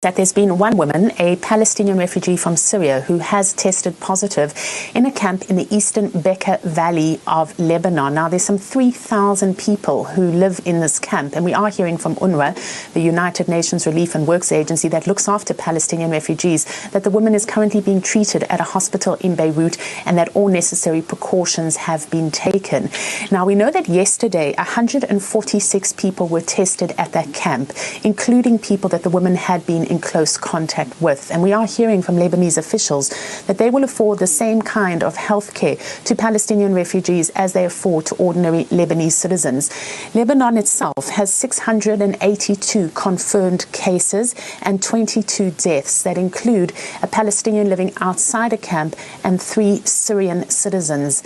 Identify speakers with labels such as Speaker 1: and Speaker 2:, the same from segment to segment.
Speaker 1: That there's been one woman, a Palestinian refugee from Syria, who has tested positive in a camp in the eastern Bekaa Valley of Lebanon. Now, there's some 3,000 people who live in this camp, and we are hearing from UNRWA, the United Nations Relief and Works Agency that looks after Palestinian refugees, that the woman is currently being treated at a hospital in Beirut and that all necessary precautions have been taken. Now, we know that yesterday 146 people were tested at that camp, including people that the woman had been in close contact with. And we are hearing from Lebanese officials that they will afford the same kind of health care to Palestinian refugees as they afford to ordinary Lebanese citizens. Lebanon itself has 682 confirmed cases and 22 deaths that include a Palestinian living outside a camp and 3 Syrian citizens.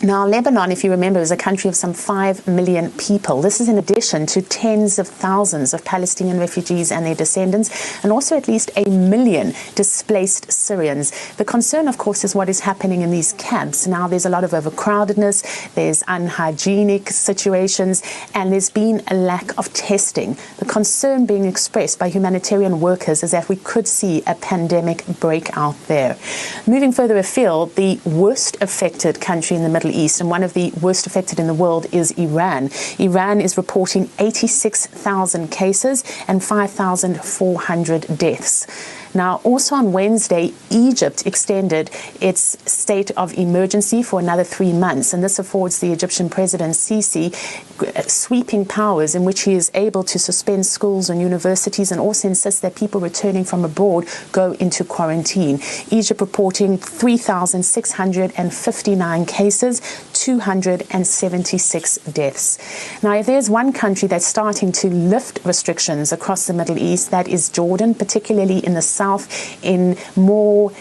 Speaker 1: Now, Lebanon, if you remember, is a country of some 5 million people. This is in addition to tens of thousands of Palestinian refugees and their descendants, and also at least 1 million displaced Syrians. The concern, of course, is what is happening in these camps. Now, there's a lot of overcrowdedness, there's unhygienic situations, and there's been a lack of testing. The concern being expressed by humanitarian workers is that we could see a pandemic break out there. Moving further afield, the worst affected country in the Middle East, and one of the worst affected in the world, is Iran. Iran is reporting 86,000 cases and 5,400 deaths. Now, also on Wednesday, Egypt extended its state of emergency for another 3 months, and this affords the Egyptian President Sisi sweeping powers in which he is able to suspend schools and universities and also insist that people returning from abroad go into quarantine. Egypt reporting 3,659 cases, 276 deaths. Now, if there's one country that's starting to lift restrictions across the Middle East, that is Jordan, particularly in the south, in more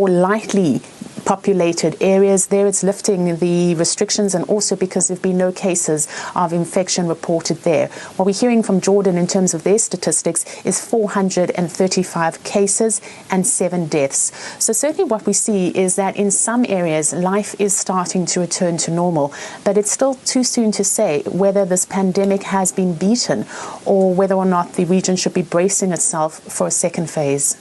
Speaker 1: lightly populated areas. There it's lifting the restrictions, and also because there have been no cases of infection reported there. What we're hearing from Jordan in terms of their statistics is 435 cases and 7 deaths. So certainly what we see is that in some areas life is starting to return to normal, but it's still too soon to say whether this pandemic has been beaten or whether or not the region should be bracing itself for a second phase.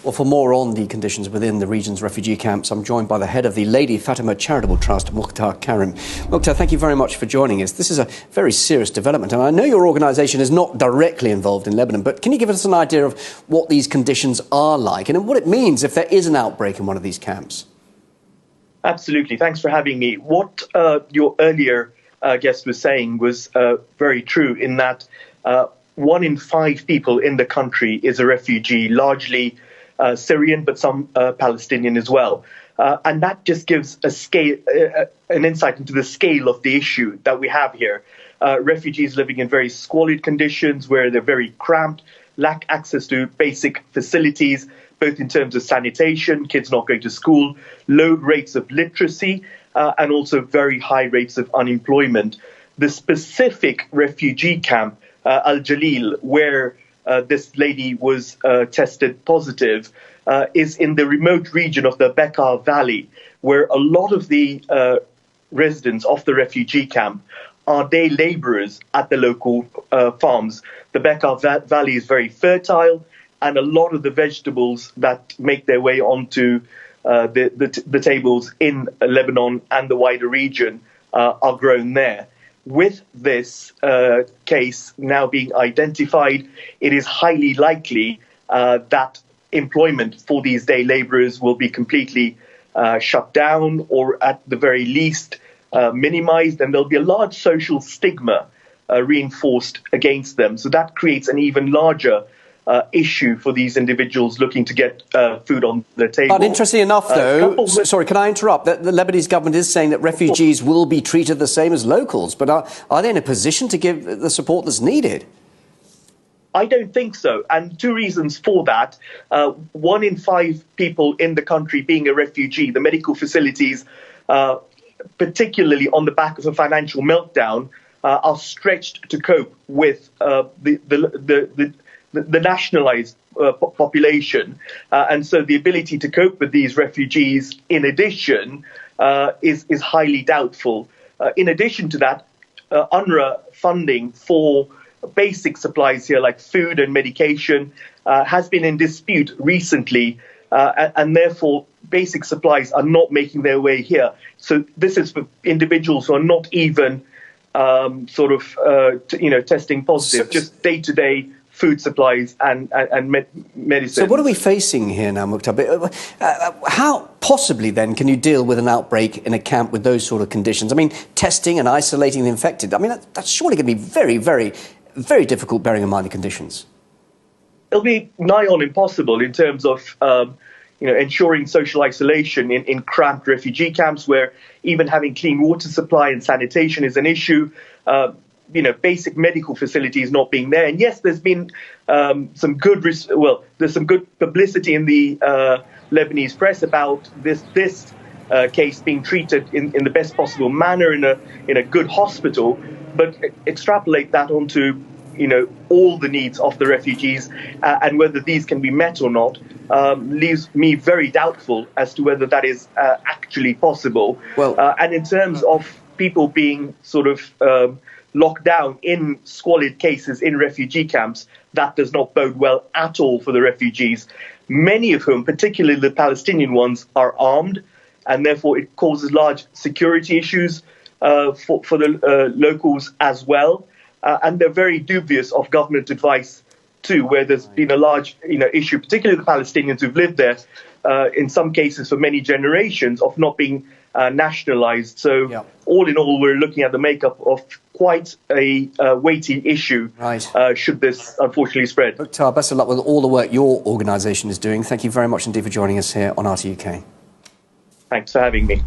Speaker 2: Well, for more on the conditions within the region's refugee camps, I'm joined by the head of the Lady Fatima Charitable Trust, Mukhtar Karim. Mukhtar, thank you very much for joining us. This is a very serious development, and I know your organisation is not directly involved in Lebanon, but can you give us an idea of what these conditions are like and what it means if there is an outbreak in one of these camps?
Speaker 3: Absolutely. Thanks for having me. What your earlier guest was saying was very true, in that 1 in 5 people in the country is a refugee, largely Syrian, but some Palestinian as well. And that just gives an insight into the scale of the issue that we have here. Refugees living in very squalid conditions where they're very cramped, lack access to basic facilities, both in terms of sanitation, kids not going to school, low rates of literacy, and also very high rates of unemployment. The specific refugee camp, Al-Jalil, where this lady was tested positive, is in the remote region of the Bekaa Valley, where a lot of the residents of the refugee camp are day labourers at the local farms. The Bekaa Valley is very fertile, and a lot of the vegetables that make their way onto the tables in Lebanon and the wider region are grown there. With this case now being identified, it is highly likely that employment for these day labourers will be completely shut down, or at the very least minimised, and there'll be a large social stigma reinforced against them. So that creates an even larger issue for these individuals looking to get food on their table.
Speaker 2: But interestingly enough, though, sorry, can I interrupt? The Lebanese government is saying that refugees will be treated the same as locals, but are they in a position to give the support that's needed?
Speaker 3: I don't think so, and 2 reasons for that. 1 in 5 people in the country being a refugee, the medical facilities, particularly on the back of a financial meltdown, are stretched to cope with the nationalized population. And so the ability to cope with these refugees, in addition, is highly doubtful. In addition to that, UNRWA funding for basic supplies here like food and medication has been in dispute recently, and therefore basic supplies are not making their way here. So this is for individuals who are not even testing positive, just day-to-day food supplies and medicine.
Speaker 2: So what are we facing here now, Mukhtar? How possibly then can you deal with an outbreak in a camp with those sort of conditions? I mean, testing and isolating the infected, I mean, that's surely going to be very, very, very difficult, bearing in mind the conditions.
Speaker 3: It'll be nigh on impossible in terms of ensuring social isolation in cramped refugee camps, where even having clean water supply and sanitation is an issue. Basic medical facilities not being there. And yes, there's been some good publicity in the Lebanese press about this case being treated in the best possible manner in a good hospital. But extrapolate that onto all the needs of the refugees and whether these can be met or not leaves me very doubtful as to whether that is actually possible.
Speaker 2: Well,
Speaker 3: and in terms of people being locked down in squalid cases in refugee camps, that does not bode well at all for the refugees, many of whom, particularly the Palestinian ones, are armed, and therefore it causes large security issues for the locals as well. And they're very dubious of government advice too, where there's been a large issue, particularly the Palestinians who've lived there, in some cases for many generations, of not being nationalized. So all in all, we're looking at the makeup of quite a weighty issue, should this unfortunately spread.
Speaker 2: Mukhtar, best of luck with all the work your organisation is doing. Thank you very much indeed for joining us here on RTUK.
Speaker 3: Thanks for having me.